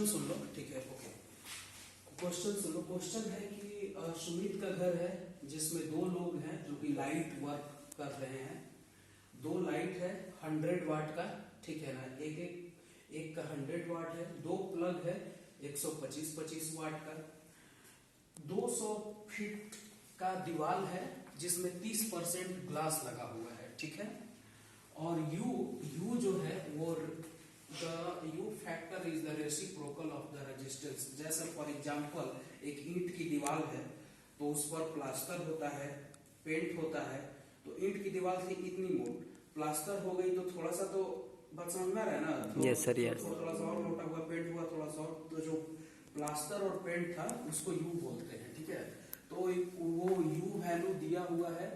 Question सुन लो, ठीक है, okay. Question सुनो। क्वेश्चन है कि सुमित का घर है जिसमें दो लोग हैं जो कि लाइट वर्क कर रहे हैं। दो लाइट है 100 वाट का, ठीक है ना, एक का 100 वाट है। दो प्लग है 125 वाट का। 200 फीट का दीवार है जिसमें 30% ग्लास लगा हुआ है, ठीक है। और U जो है वो U factor is the reciprocal of the resistance. जैसे फॉर एग्जांपल एक ईंट की दीवार है तो उस पर प्लास्टर होता है, पेंट होता है। तो ईंट की दीवार थी इतनी मोट, प्लास्टर हो गई तो थोड़ा सा तो बात समझ में आ रहा है ना। Yes sir, yes. थोड़ा सा और मोटा हुआ, पेंट हुआ थोड़ा सा और, तो जो प्लास्टर और पेंट था उसको U बोलते हैं, ठीक है। तो वो U वैल्यू दिया हुआ है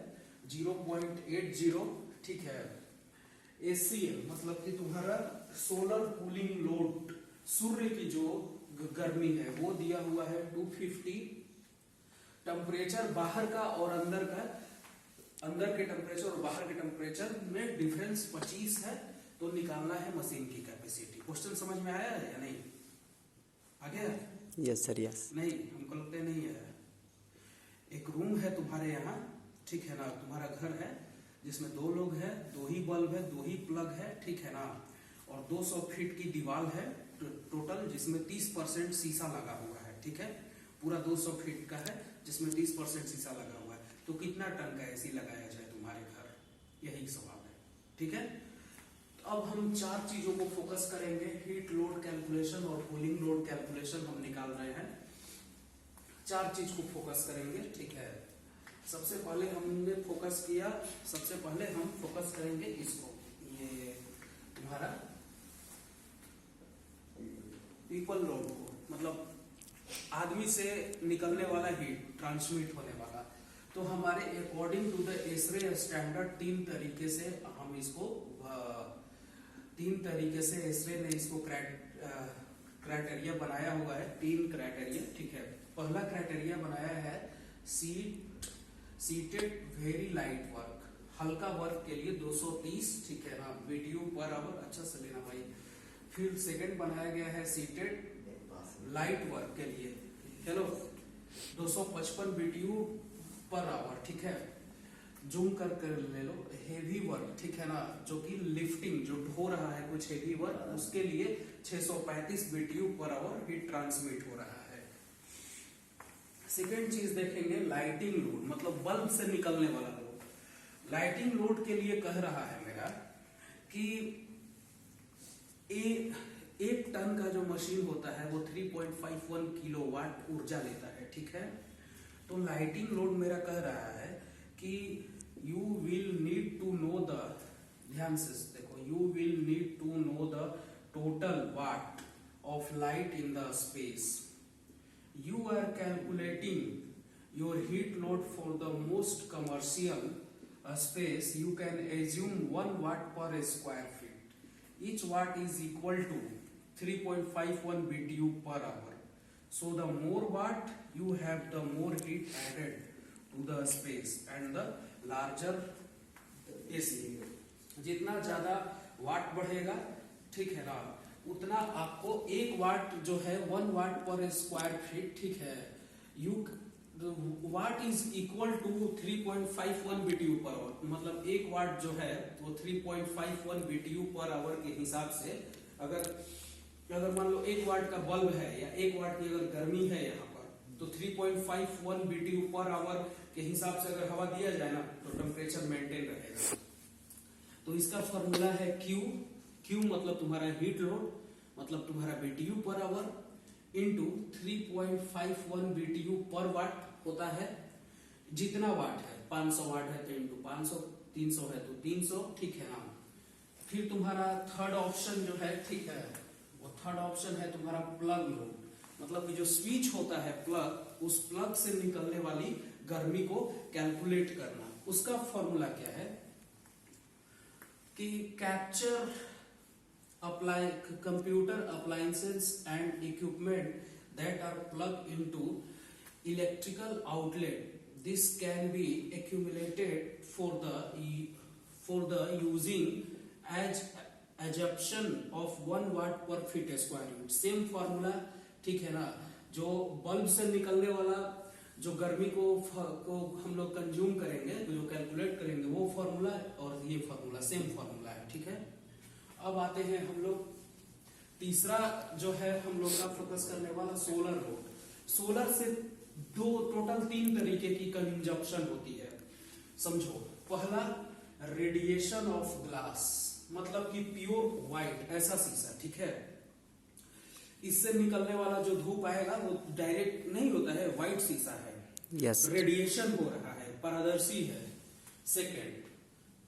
0.80, ठीक है। ACL मतलब कि तुम्हारा सोलर कूलिंग लोड, सूर्य की जो गर्मी है वो दिया हुआ है 250। टेम्परेचर बाहर का और अंदर का, अंदर के टेम्परेचर और बाहर के टेम्परेचर में डिफरेंस 25 है। तो निकालना है मशीन की कैपेसिटी। क्वेश्चन समझ में आया है या नहीं? आ गया? Yes sir, yes. नहीं, हमको लगता नहीं है। एक रूम है तुम्हारे यहाँ, ठीक है ना, तुम्हारा घर है जिसमें दो लोग हैं, दो ही बल्ब है, दो ही प्लग है, ठीक है ना। और 200 फीट की दीवार है टोटल, जिसमें 30% शीशा लगा हुआ है, ठीक है। पूरा 200 फीट का है जिसमें 30% शीशा लगा हुआ है। तो कितना टन का एसी लगाया जाए तुम्हारे घर, यही सवाल है, ठीक है। तो अब हम चार चीजों को फोकस करेंगे। हीट लोड कैलकुलेशन और कूलिंग लोड कैलकुलेशन हम निकाल रहे हैं। चार चीज को फोकस करेंगे, ठीक है। सबसे पहले हमने फोकस किया, सबसे पहले हम फोकस करेंगे इसको, ये तुम्हारा पीपल लोड को, मतलब आदमी से निकलने वाला हीट, ट्रांसमिट होने वाला। तो हमारे अकॉर्डिंग टू द एसरे स्टैंडर्ड तीन तरीके से हम इसको, तीन तरीके से एसरे ने इसको क्राइटेरिया बनाया हुआ है। तीन क्राइटेरिया, ठीक है। पहला क्राइटेरिया बनाया है सीटेड वेरी लाइट वर्क, हल्का वर्क के लिए 230, ठीक है ना, BTU पर आवर। अच्छा से लेना भाई। फिर सेकंड बनाया गया है सीटेड लाइट वर्क के लिए, चलो 255 BTU पर आवर, ठीक है। जूम कर ले लो। हेवी वर्क, ठीक है ना, जो कि लिफ्टिंग, जो ढो रहा है कुछ हेवी वर्क, उसके लिए 635 BTU per our heat transmit हो रहा है। सेकेंड चीज देखेंगे लाइटिंग लोड, मतलब बल्ब से निकलने वाला लोड। लाइटिंग लोड के लिए कह रहा है मेरा कि एक टन का जो मशीन होता है वो 3.51 किलोवाट ऊर्जा लेता है, ठीक है। तो लाइटिंग लोड मेरा कह रहा है कि you will need to know the, ध्यान से देखो, you will need to know the total watt of light in the space. You are calculating your heat load for the most commercial space. You can assume 1 watt per square feet. Each watt is equal to 3.51 BTU per hour. So the more watt you have, the more heat added to the space and the larger AC. जितना ज्यादा वाट बढ़ेगा, ठीक है ना, उतना आपको 1 वाट जो है 1 वाट पर स्क्वायर फीट, ठीक है। Watt is equal to 3.51 BTU per hour, मतलब 1 वाट जो है वो 3.51 BTU पर आवर के हिसाब से, अगर मान लो 1 वाट का बल्ब है या 1 वाट की अगर गर्मी है यहाँ पर, तो 3.51 BTU पर आवर के हिसाब से अगर हवा दिया जाए ना तो टेम्परेचर मेंटेन रहेगा। तो इसका फॉर्मूला है Q मतलब तुम्हारा हीट लोड, मतलब तुम्हारा BTU per our, into 3.51 BTU पर वाट होता है। जितना वाट है, 500 वाट है तो इंटू 500, 300 है तो 300, ठीक है ना। फिर तुम्हारा थर्ड ऑप्शन जो है, ठीक है, वो थर्ड ऑप्शन है तुम्हारा प्लग लोड, मतलब कि जो स्विच होता है प्लग, उस प्लग से निकलने वाली गर्मी को कैलकुलेट करना। उसका फॉर्मूला क्या है कि capture computer appliances and equipment that are plugged into electrical outlet. This can be accumulated for the using assumption of 1 वाट पर feet square unit. Same formula, ठीक है ना, जो बल्ब से निकलने वाला जो गर्मी को हम लोग कंज्यूम करेंगे, जो कैलकुलेट करेंगे, वो फॉर्मूला और ये फॉर्मूला सेम फॉर्मूला है, ठीक है। अब आते हैं हम लोग तीसरा जो है हम लोग का फोकस करने वाला सोलर लोड। सोलर से टोटल 3 तरीके की कंजप्शन होती है, समझो। पहला रेडिएशन ऑफ ग्लास, मतलब कि प्योर व्हाइट ऐसा शीशा, ठीक है। इससे निकलने वाला जो धूप आएगा वो डायरेक्ट नहीं होता है, व्हाइट शीशा है, yes. रेडिएशन हो रहा है, पारदर्शी है। सेकेंड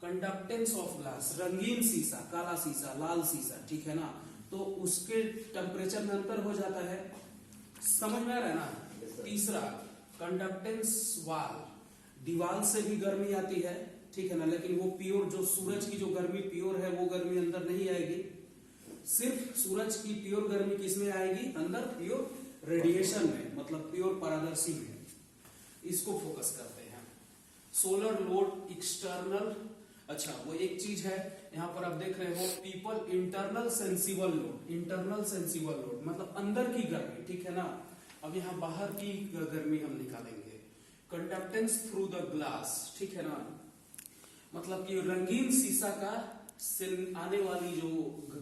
कंडक्टेंस ऑफ ग्लास, रंगीन शीशा, काला शीशा, लाल शीशा, ठीक है ना, तो उसके टेम्परेचर में अंतर हो जाता है, समझ में आ रहा है ना। तीसरा कंडक्टेंस वाल, दीवार से भी गर्मी आती है, ठीक है ना, लेकिन वो प्योर, जो सूरज की जो गर्मी प्योर है वो गर्मी अंदर नहीं आएगी। सिर्फ सूरज की प्योर गर्मी किसमें आएगी, अंदर प्योर रेडिएशन में, मतलब प्योर पारदर्शी में। इसको फोकस करते हैं। सोलर लोड एक्सटर्नल, अच्छा वो एक चीज है यहाँ पर आप देख रहे हो, people internal sensible load. Internal sensible load मतलब अंदर की गर्मी, ठीक है ना। अब यहाँ बाहर की गर्मी हम निकालेंगे। कंडक्टेंस थ्रू द ग्लास, ठीक है ना, मतलब कि रंगीन शीशा का से आने वाली जो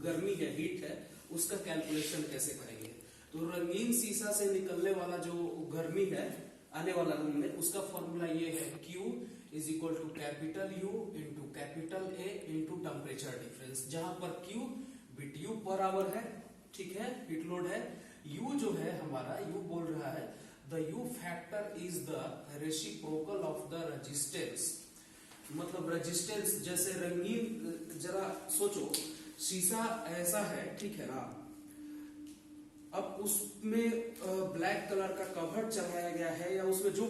गर्मी है, हीट है, उसका कैलकुलेशन कैसे करेंगे। तो रंगीन शीशा से निकलने वाला जो गर्मी है आने वाला रूम में, उसका फॉर्मूला ये है, Q is equal to capital U into capital A into temperature difference, जहां पर Q BTU पर आवर है, ठीक है, हीट लोड है। U जो है हमारा, U बोल रहा है the U factor is the reciprocal of the resistance, मतलब रेजिस्टेंस। जैसे रंगीन, जरा सोचो, शीशा ऐसा है, ठीक है ना, अब उसमें ब्लैक कलर का कवर चढ़ाया गया है या उसमें जो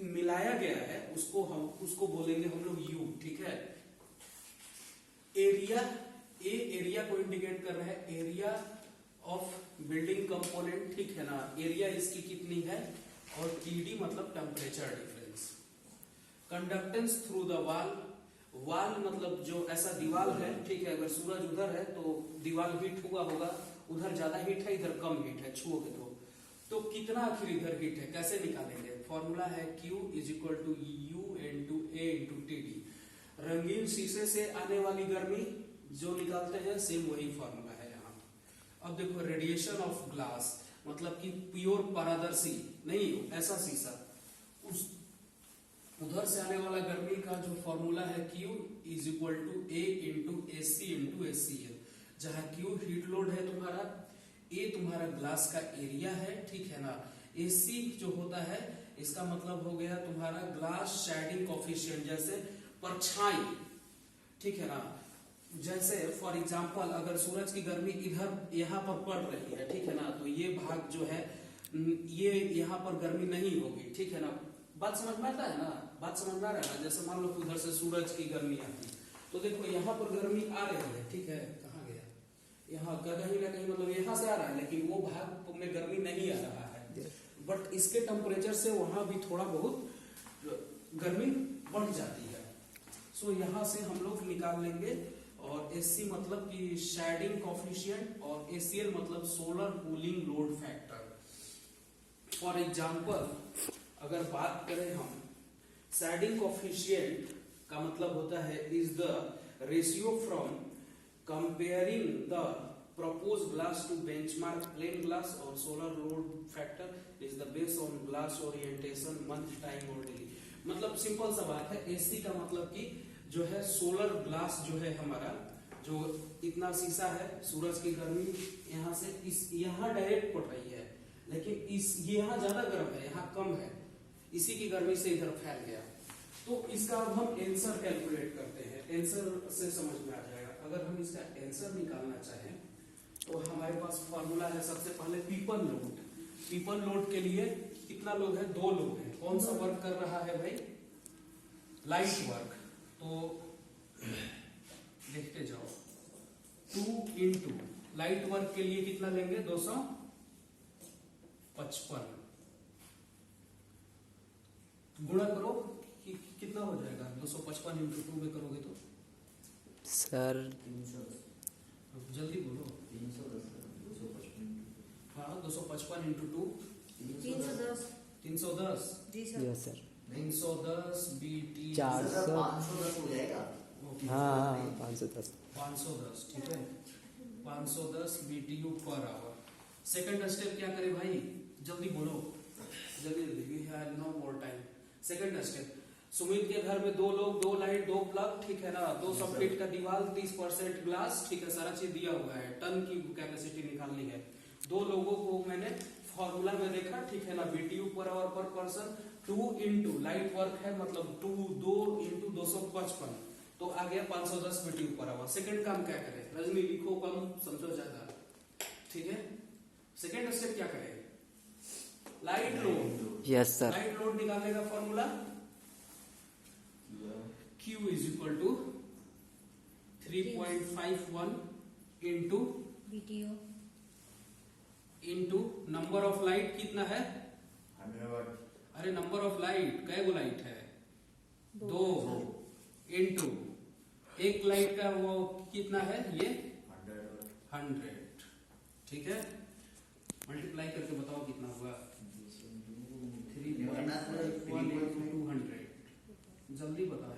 मिलाया गया है उसको बोलेंगे हम लोग U, ठीक है। एरिया, ए एरिया को इंडिकेट कर रहा है, एरिया ऑफ बिल्डिंग कंपोनेंट, ठीक है ना, एरिया इसकी कितनी है, और TD मतलब temperature difference. Conductance through the वाल, वाल मतलब जो ऐसा दीवार है, ठीक है, अगर सूरज उधर है तो दीवार हीट हुआ होगा, उधर ज्यादा हीट है, इधर कम हीट है, छुओगे तो कितना आखिर इधर हीट है, कैसे निकालेंगे। फॉर्मूला है Q is equal to U into A into TD। रंगीन शीशे से आने वाली गर्मी जो निकालते हैं, सेम वही फॉर्मूला है यहाँ। अब देखो रेडिएशन ऑफ ग्लास, मतलब कि प्योर पारदर्शी नहीं ऐसा शीशा, उस उधर से आने वाला गर्मी का जो फॉर्मूला है Q is equal to A into AC into SCL, जहां Q हीट लोड है तुम्हारा, A तुम्हारा ग्लास का एरिया है, ठीक है ना, AC जो होता है इसका मतलब हो गया तुम्हारा ग्लास शेडिंग कोफिशिएंट, जैसे परछाई, ठीक है ना। जैसे फॉर एग्जांपल अगर सूरज की गर्मी इधर यहाँ पर पड़ रही है, ठीक है ना, तो ये भाग जो है ये यहाँ पर गर्मी नहीं होगी, ठीक है ना। बात समझ में आता है ना, बात समझ में आ रहा है ना। जैसे मान लो उधर से सूरज की गर्मी आती है, तो देखो यहाँ पर गर्मी आ रही है, ठीक है, कहाँ गया, यहाँ कहीं ना कहीं मतलब यहाँ से आ रहा है, लेकिन वो भाग में गर्मी नहीं आ रहा है, बट इसके टेम्परेचर से वहां भी थोड़ा बहुत गर्मी बढ़ जाती है। सो यहाँ से हम लोग निकाल लेंगे, और SC मतलब कि शेडिंग कोफिशिएंट, और ACL मतलब solar cooling load factor. For example अगर बात करें हम, शेडिंग कोफिशिएंट का मतलब होता है is the ratio from comparing the proposed glass to benchmark plain glass, और solar load factor is the based on glass orientation, month, time और daily। मतलब सिंपल सा बात है, AC का मतलब कि जो है सोलर ग्लास जो है हमारा, जो इतना शीशा है, सूरज की गर्मी यहाँ से इस यहाँ डायरेक्ट पड़ रही है, लेकिन इस यहाँ ज्यादा गर्म है, यहाँ कम है, इसी की गर्मी से इधर फैल गया। तो इसका अब हम आंसर कैलकुलेट करते हैं, आंसर से समझ में आ जाएगा। अगर हम इसका आंसर निकालना चाहें तो हमारे पास फॉर्मूला है, सबसे पहले पीपल लोड। पीपल लोड के लिए कितना लोग है, 2 लोग हैं। कौन सा वर्क कर रहा है भाई, लाइट वर्क, तो देखते जाओ, 2 इंटू लाइट वर्क के लिए कितना लेंगे, 255, गुणा करो कितना हो जाएगा, 255 इंटू 2 में करोगे तो सर जल्दी बोलो। 310 हाँ 255 इंटू 2 310 310 जी सर। Yes sir. 310 BT 400 510 हो जाएगा। हाँ 510। 510 ठीक है। 510 BTU per our. Second step क्या करे भाई, जल्दी बोलो, जल्दी जल्दी, we have no more time. Second step, Sumit के घर में 2 लोग, 2 लाइट, 2 प्लग, ठीक है ना, 200 फीट का दीवार, 30% ग्लास, ठीक है, सारा चीज दिया हुआ है, टन की कैपेसिटी निकालनी है। 2 लोगों को मैंने फॉर्मूला में देखा, ठीक है ना, BTU पर आवर पर पर्सन, 2 इंटू लाइट वर्क है मतलब 2 इंटू 255, तो आ गया 510 BTU पर आवर। सेकंड काम क्या करे, रजनी लिखो कम समझो ज्यादा, ठीक है। सेकंड स्टेप क्या करे, light load. Yes sir. Light load निकालने का formula Q is equal to 3.51 into number of light कितना है, 100 वाट। अरे नंबर ऑफ लाइट, कै गो लाइट है, 2 इंटू एक लाइट का वो कितना है, ये 100, ठीक है। मल्टीप्लाई करके बताओ कितना हुआ, 3.51 into 200, जल्दी बताओ।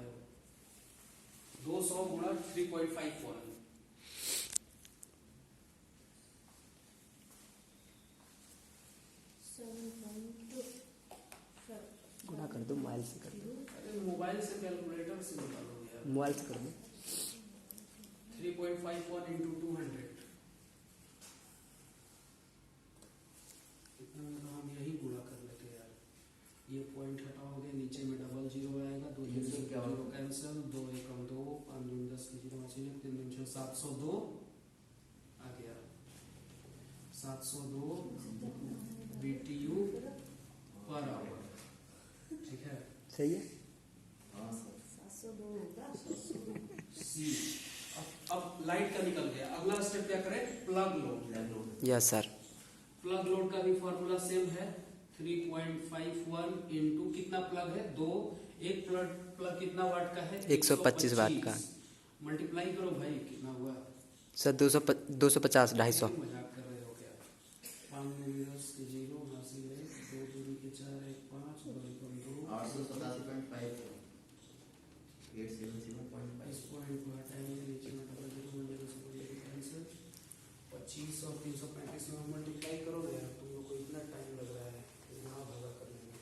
200 गुणा 3.51, गुणा कर दो, मोबाइल से कर दो। अरे मोबाइल से कैलकुलेटर से निकालो यार। मोबाइल से कर दो। 3.51 into 200, इतना में तो हम यही गुणा कर लेते यार। ये पॉइंट हटाओगे, नीचे में डबल जीरो आएगा, 2 जीरो कैंसिल, 2 एकम 2, 5 दूनी 10 की जीरो बची, 3 दूनी 6, 702 आ गया। 702 BTU पर आवर, ठीक है। सही है। हाँ सर। 702 होगा। सी अब लाइट का निकल गया। अगला स्टेप क्या करें, plug load. Yes sir. Plug load का भी फॉर्मूला सेम है, 3.51 इंटू कितना प्लग है, 2, एक प्लग कितना वाट का है, 125 वाट का। मल्टीप्लाई करो भाई, कितना हुआ सर 250 250 मजाक कर रहे हो क्या। 5 में 10 के 0, 80 है, 2 दूनी के 4, 1 5, 2 एकम 2, 887.5 877.5। इस पॉइंट को हटाएंगे, नीचे में डबल जीरो में 0 से कैंसिल, 25 और 335 में मल्टीप्लाई करो यार, तुम लोग को इतना टाइम लग रहा है यहाँ भागा करने में।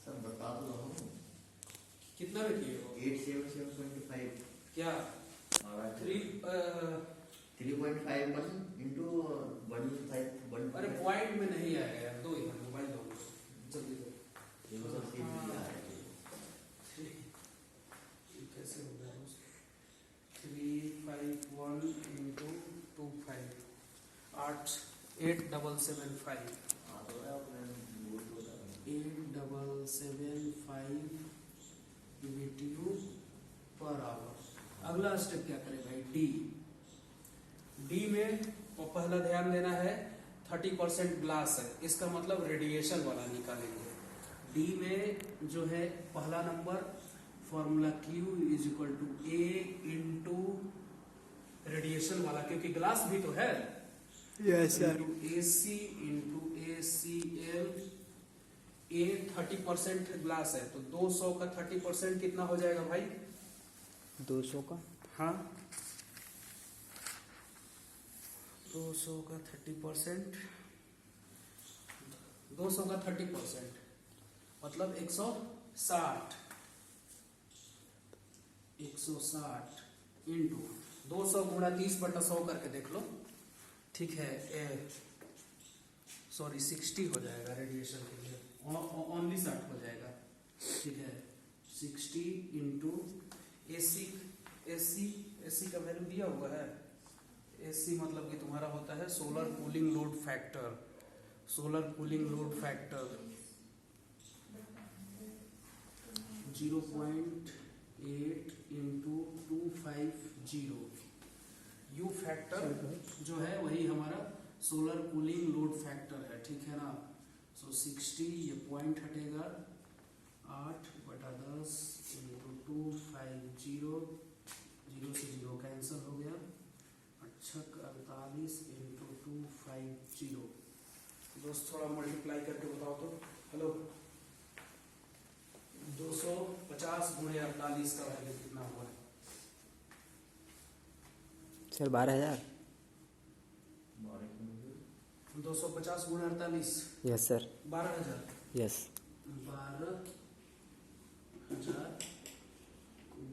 सर बता तो रहा हूँ, कितना में किए हो 877.5 क्या, 3.51 इंटू 1.5 अरे पॉइंट में नहीं आएगा यार, दो इधर मोबाइल दो जल्दी दो। कैसे हो गया, 351 इंटू 25, 8775 8775 BTU पर आवर। अगला स्टेप क्या करें भाई, डी में पहला ध्यान देना है, 30% ग्लास है, इसका मतलब रेडिएशन वाला निकालेंगे। डी में जो है पहला number formula Q is equal to A into radiation वाला, क्योंकि ग्लास भी तो है, yes sir. AC into ACL। A 30% glass है, तो 200 का 30% कितना हो जाएगा भाई, 200 का, हाँ 200 का 30%, 200 का 30% मतलब 160 इंटू 200 गुणा 30/100 करके देख लो, ठीक है। सॉरी 60 हो जाएगा रेडिएशन के लिए, ओनली 60 हो जाएगा, ठीक है। 60 इंटू एसी का वैल्यू दिया हुआ है। एसी मतलब कि तुम्हारा होता है solar cooling load factor, solar cooling load factor 0.8 into 250। You factor जो है वही हमारा सोलर कूलिंग लोड फैक्टर है, ठीक है ना। सो 60, ये पॉइंट हटेगा, 8/10 इंटू 250, 0 से 0 कैंसिल हो गया, अच्छक 48 इंटू 250। दोस्त थोड़ा मल्टीप्लाई करके बताओ तो। हेलो, 250 गुणे 48 का वैल्यू कितना हुआ है? सर 12,000। 250 गुणे 48 yes sir. 12,000। Yes. 12,000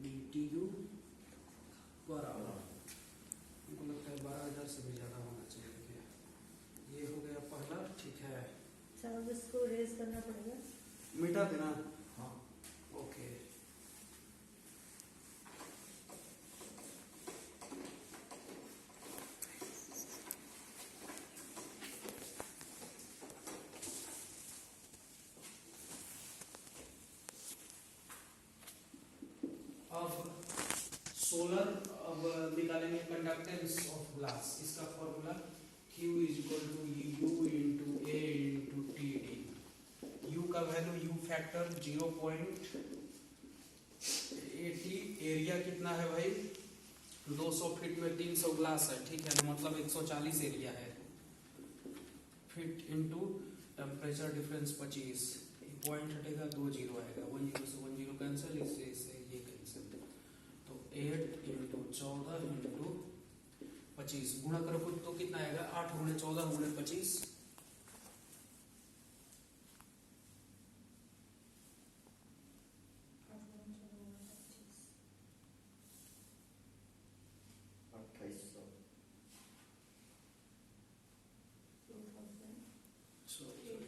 BTU per our. हमको लगता है 12,000 से भी ज़्यादा होना चाहिए। देखिए, ये हो गया पहला, ठीक है। सर अब इसको रेज करना पड़ेगा। मिटा देना। हाँ। ओके। अब सोलर, अब निकालेंगे कंडक्टेंस ऑफ ग्लास। इसका formula Q is equal to U into A into TD। U का वैल्यू, U फैक्टर 0.80। एरिया कितना है भाई? 200 फीट में 300 ग्लास है, ठीक है, मतलब 140 एरिया है। Feet into temperature difference 25। Point हटेगा, 2 जीरो आएगा, 1 जीरो से 1 जीरो कैंसिल, इससे इससे ये कैंसिल। तो 8 इंटू 14 इंटू 25 गुणा करो तो कितना आएगा? 8 गुणे 14 गुणे 25।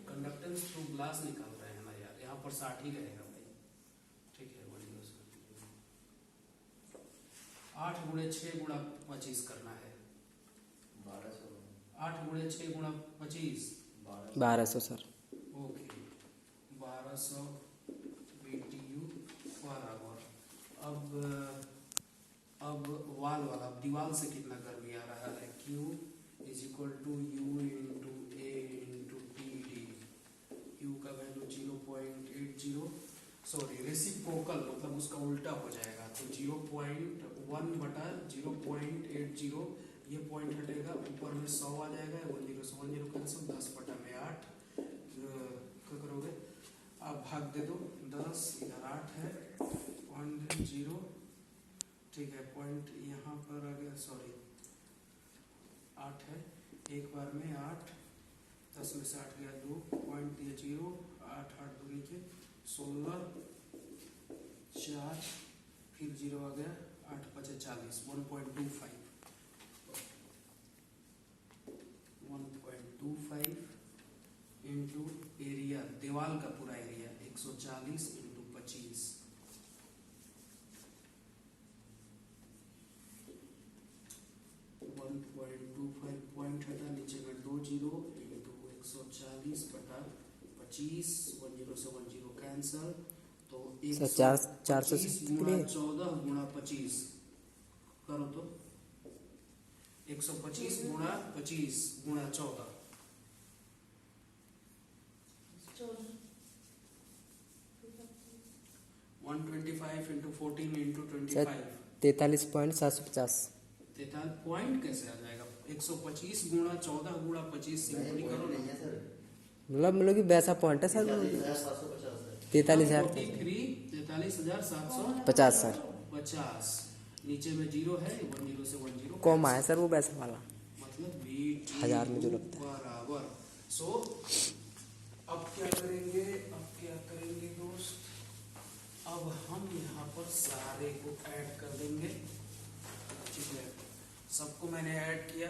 कंडक्टेंस थ्रू ग्लास निकाल रहे हैं ना यार, यहाँ पर 60 ही रहेगा भाई, ठीक है। 8 गुणे 6 गुणा 25 करना है। 8 गुणे 6 गुणा 25 1200 sir. Okay, 1200 BTU per our. अब वाल वाला, अब दीवार से कितना गर्मी आ रहा है? Q is equal to U into A into TD। Q का वैल्यू 0.80, सॉरी रेसिप्रोकल मतलब उसका उल्टा हो जाएगा, तो 0.1 बटा 0.80। ये पॉइंट हटेगा, ऊपर में 100 आ जाएगा, 1 जीरो से 1 जीरो कैंसिल, 10 बटा में 8। क्या करोगे? आप भाग दे दो, 10 इधर 8 है, 0.0, ठीक है। पॉइंट यहाँ पर आ गया, सॉरी 8 है, एक बार में 8, 10 में से 8 गया 2, पॉइंट दिया 0, 8 8 2 नीचे 16, 4 फिर 0 आ गया, 8 5 40, 1.25 इंटू एरिया, दीवार का पूरा एरिया 140 इंटू 25। 1.25 पॉइंट हटा, नीचे में 2 जीरो इंटू 140 बटा 25, 1 जीरो से 1 जीरो कैंसल, तो 425 गुणा 14 गुणा 25 करो तो 125 गुणा 25 गुणा 14, 125 इंटू 14 इंटू 25। 43.750। 43 पॉइंट कैसे आ जाएगा? 125 गुणा 14 गुणा 25 सिंपली करो ना। मतलब कि वैसा पॉइंट है सर। 43,000 43,750 सर। 50। नीचे में 0 है, 1 जीरो से 1 जीरो कॉमा है सर वो वैसा वाला, मतलब हजार में जो लगता है। बराबर। सो अब क्या करेंगे? दोस्त, अब हम यहाँ पर सारे को ऐड कर देंगे, ठीक है। सबको मैंने ऐड किया।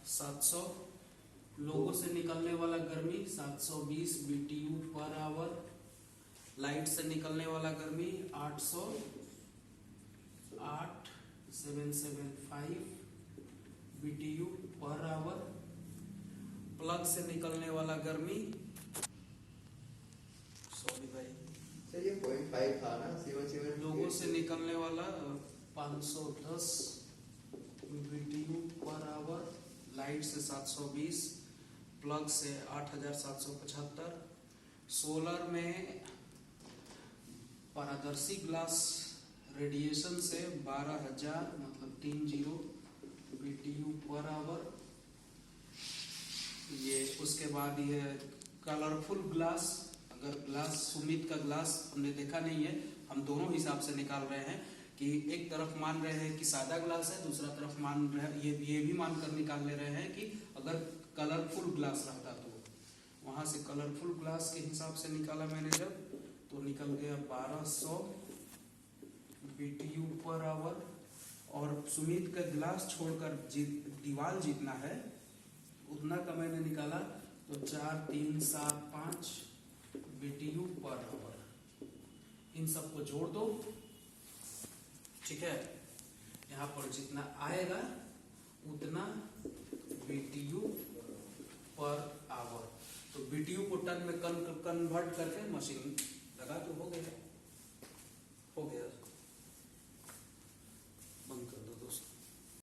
700 लोगों से निकलने वाला गर्मी 720 BTU पर आवर। लाइट से निकलने वाला गर्मी 8775 BTU पर आवर। प्लग से निकलने वाला गर्मी, सॉरी भाई, सर ये 0.5 था ना, 77 लोगों से निकलने वाला 510 BTU पर आवर। लाइट से 720, प्लग से 8775। सोलर में पारदर्शी ग्लास रेडिएशन से 12,000 मतलब 30 BTU पर आवर। ये उसके बाद ये कलरफुल ग्लास, अगर ग्लास सुमित का ग्लास हमने देखा नहीं है, हम दोनों हिसाब से निकाल रहे हैं कि एक तरफ मान रहे हैं कि सादा ग्लास है, दूसरा तरफ मान रहे हैं ये भी मान कर निकाल ले रहे हैं कि अगर कलरफुल ग्लास रहता तो वहां से कलरफुल ग्लास के हिसाब से निकाला मैंने जब, तो निकल गया 1200 BTU पर आवर। और सुमित का ग्लास छोड़कर दीवार जितना है उतना का मैंने निकाला, तो 4375 BTU पर आवर। इन सबको जोड़ दो, ठीक है। यहाँ पर जितना आएगा उतना BTU पर आवर। तो BTU को टन में कन्वर्ट करके मशीन लगा तो हो गया।